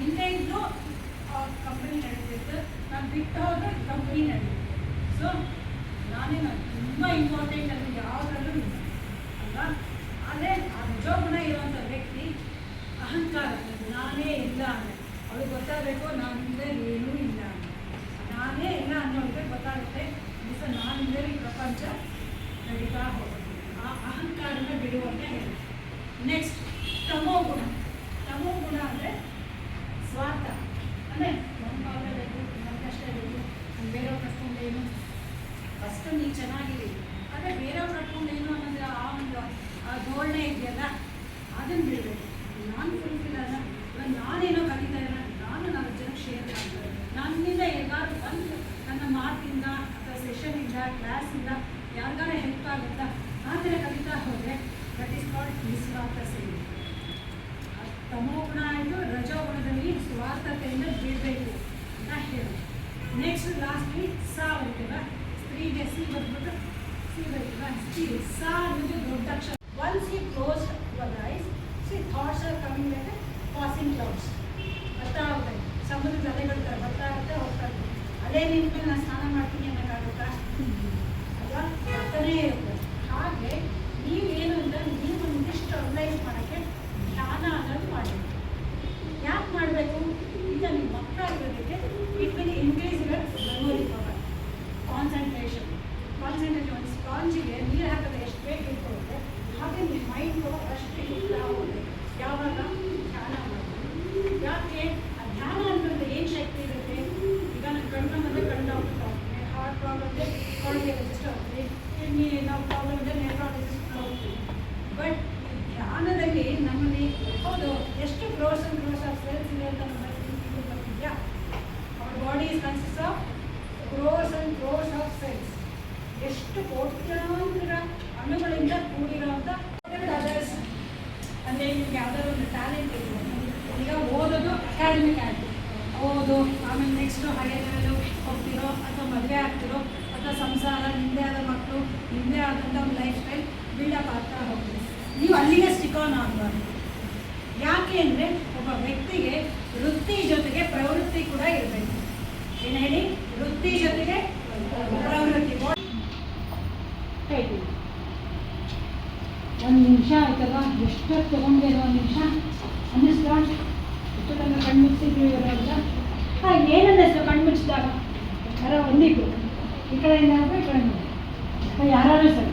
ಹಿಂದೆ ಇದ್ದು ಕಂಪನಿ ನಡೀತಿತ್ತು, ನಾನು ಬಿಟ್ಟು ಹೋದ್ರೆ ಕಂಪನಿ ನಡೀತಿತ್ತು. ಸೊ ನಾನು ತುಂಬ ಇಂಪಾರ್ಟೆಂಟ್ ಅದು ಯಾವುದ್ರಲ್ಲೂ ಇಲ್ಲ ಅಲ್ವಾ. ಆದರೆ ಆ ರಜೋಗುಣ ಇರುವಂಥ ವ್ಯಕ್ತಿ ಅಹಂಕಾರ, ನಾನೇ ಇಲ್ಲ ಅಂದರೆ ಅವಳು ಗೊತ್ತಾಗಬೇಕು ನಾನಿಂದ ಏನೂ ಇಲ್ಲ ಅಂತ. ನಾನೇ ಇಲ್ಲ ಅನ್ನೋರಿಗೆ ಗೊತ್ತಾಗುತ್ತೆ, ದಿವಸ ನಾನಿಂದ ಈ ಪ್ರಪಂಚ ನಡೀತಾ ಹೋಗುತ್ತೆ. ಆ ಅಹಂಕಾರನ ಬಿಡುವಂತ ಹೇಳಿ. ನೆಕ್ಸ್ಟ್ ತಮೋಗುಣ. ತಮೋಗುಣ ಅಂದರೆ ಸ್ವಾರ್ಥ, ಅಂದರೆ ನಮ್ಮ ಭಾಗ ಬೇಕು, ನಮ್ಮ ಕಷ್ಟ ಬೇಕು, ಬೇರೆಯವ್ರು ಕಟ್ಕೊಂಡೇನು, ಫಸ್ಟ್ ನೀವು ಚೆನ್ನಾಗಿರಿ, ಆದರೆ ಬೇರೆಯವ್ರು ಕಟ್ಕೊಂಡೇನು ಅನ್ನೋದು ಆ ಒಂದು ಆ ಧೋರಣೆ ಇದೆಯಲ್ಲ ಅದನ್ನು ಬಿಡಬೇಕು. ನಾನು ಫುಲ್ಫಿಲ್ ಅಲ್ಲ, ನಾನೇನೋ ಕಲಿತಾ ಇಲ್ಲ, ನಾನು 4 ಜನಕ್ಕೆ ಶೇರ್ ಮಾಡ್ತಾರೆ, ನನ್ನಿಂದ ಯಾರಿಗಾರು ಒಂದು ನನ್ನ ಮಾತಿಂದ ಅಥವಾ ಸೆಷನಿಂದ ಕ್ಲಾಸಿಂದ ಯಾರಿಗಾರ ಹೆಲ್ಪ್ ಆಗುತ್ತಾ ಆ ಥರ ಕಲಿತಾ ಹೋದರೆ ದಟ್ ಈಸ್ ಕಾಲ್ಡ್ ನಿಸ್ವಾರ್ಥ ಸೇವೆ. ತಮೋಗುಣ ಆಯಿತು. ರಜೋಗುಣದಲ್ಲಿ ಸ್ವಾರ್ಥತೆಯಿಂದ ಬಿಡಬೇಕು ಅಂತ ಹೇಳಿ. ನೆಕ್ಸ್ಟ್ ಲಾಸ್ಟ್ಲಿ ಸಾ ಬರ್ತಲ್ಲ, ಸ್ತ್ರೀಗೆ ಸಿ ಬರ್ಬಿಟ್ಟು ಸಿ ಬರ್ತಲ್ಲ, ಸಾ ಅನ್ನೋದು ದೊಡ್ಡ ಅಕ್ಷರ. Once he close your eyes, see thoughts are coming like passing clouds. ಬರ್ತಾ ಹೋಗ್ತಾರೆ, ಸಮುದ್ರದ ಅಲೆಗಳು ಬರ್ತಾ ಇರುತ್ತೆ, ಹೋಗ್ತಾ ಇರುತ್ತೆ. ಅಲೆ ನಿಂತ್ಮೇಲೆ ನಾನು ಸ್ನಾನ ಮಾಡ್ತೀನಿ ಅನ್ನೋಕ್ಕಾಗುತ್ತಾ ಅಲ್ವಾ, ಬರ್ತಾನೇ ಇರುತ್ತೆ. ಹಾಗೆ ನೀವೇನು ಅಂತ ನೀವು ಒಂದಿಷ್ಟು ಅನಲೈಸ್ ಮಾಡೋಕ್ಕೆ ಧ್ಯಾನ ಅನ್ನೋದು ಮಾಡಬೇಕು. ಯಾಕೆ ಮಾಡಬೇಕು? ಈಗ ನೀವು ಮಕ್ಕಳಾಗಿರೋದಕ್ಕೆ it will increase your memory power, concentration. ಒಂದು ಸ್ಪಾಂಜಿಗೆ ನೀರು ಹಾಕಿದ್ರೆ ಎಷ್ಟು ಬೇಗ ಇಟ್ಕೊಳ್ಳುತ್ತೆ, ಹಾಗೆ ನಿಮ್ಮ ಮೈಂಡ್ ಪವರ್ ಅಷ್ಟು ಇರ್ತಾ ಹೋಗುತ್ತೆ ಯಾವಾಗ ಧ್ಯಾನ ಮಾಡಬೇಕು. ಯಾಕೆ ಆ ಧ್ಯಾನ ಅಂತಂದ್ರೆ ಏನು ಶಕ್ತಿ ಇರುತ್ತೆ? ಈಗ ನಾನು ಕಣ್ಣು ಬಂದರೆ ಕಣ್ಣು ಡಾಕ್ಟರ್ ಹೋಗ್ತೀನಿ, ಹಾರ್ಟ್ ಪ್ರಾಬ್ಲಮ್ ಇದೆ ಕಾರ್ಡಿಯಾಲಜಿಸ್ಟ್ ಹೋಗ್ತೀನಿ, ಕಿಡ್ನಿ ನಾವು ಪ್ರಾಬ್ಲಮ್ ಇದೆ ನೆಫ್ರಾಲಜಿಸ್ಟ್ ಹೋಗ್ತೀನಿ. ಬಟ್ ಧ್ಯಾನದಲ್ಲಿ ನಮ್ಮಲ್ಲಿ ಹೌದು ಎಷ್ಟು ಕ್ರೋರ್ಸ್ ಆಫ್ ಸೆಲ್ಸ್ ಇದೆ ಅಂತ ನಮ್ಮಲ್ಲಿ ಬರ್ತಿದ್ಯಾ? Our body is consist of crores of cells. ಎಷ್ಟು ಕೋಟ್ಯಾಂತರ ಅಣುಗಳಿಂದ ಕೂಡಿರೋಂಥ ಅದರ್ಸ್. ಅಂದರೆ ನಿಮ್ಗೆ ಯಾವುದಾದ್ರು ಒಂದು ಟ್ಯಾಲೆಂಟ್ ಇದೆ, ಈಗ ಓದೋದು ಅಕಾಡೆಮಿಕ್ ಆಯಿತು, ಓದು, ಆಮೇಲೆ ನೆಕ್ಸ್ಟು ಹೈಯರ್ ಲೆವೆಲ್ ಹೋಗ್ತಿರೋ ಅಥವಾ ಮದುವೆ ಆಗ್ತಿರೋ ಅಥವಾ ಸಂಸಾರ, ನಿಮ್ಮದೇ ಆದ ಮಕ್ಕಳು, ನಿಮ್ಮದೇ ಆದಂಥ ಒಂದು ಲೈಫ್ ಸ್ಟೈಲ್ ಬಿಲ್ಡಪ್ ಆಗ್ತಾ ಹೋಗ್ತದೆ. ನೀವು ಅಲ್ಲಿಗೆ ಸ್ಟಿಕ್ ಆನ್ ಆಗಬಾರ್ದು. ಯಾಕೆ ಅಂದರೆ ಒಬ್ಬ ವ್ಯಕ್ತಿಗೆ ವೃತ್ತಿ ಜೊತೆಗೆ ಪ್ರವೃತ್ತಿ ಕೂಡ ಇರಬೇಕು. ಏನು ಹೇಳಿ? ವೃತ್ತಿ ಜೊತೆಗೆ ಪ್ರವೃತ್ತಿ. ಹೇಳ್ತೀವಿ 1 ನಿಮಿಷ ಆಯ್ತಲ್ವಾ? ಎಷ್ಟೊತ್ತು ತೊಗೊಂಡಿರೋ 1 ನಿಮಿಷ ಅನ್ನಿಸ್ತಾ? ಎಷ್ಟೊತ್ತಂದ್ರೆ ಕಣ್ಣು ಮುಚ್ಚಿದ್ವಿ ಇರೋಲ್ಲ. ಹಾಂ, ಏನನ್ನಿಸ್ತು ಕಣ್ಣು ಮುಚ್ಚಿದಾಗ? ಯಾರೋ ಒಂದಿತ್ತು ಈ ಕಡೆಯಿಂದ ಈ ಕಡೆ ಯಾರು ಸರಿ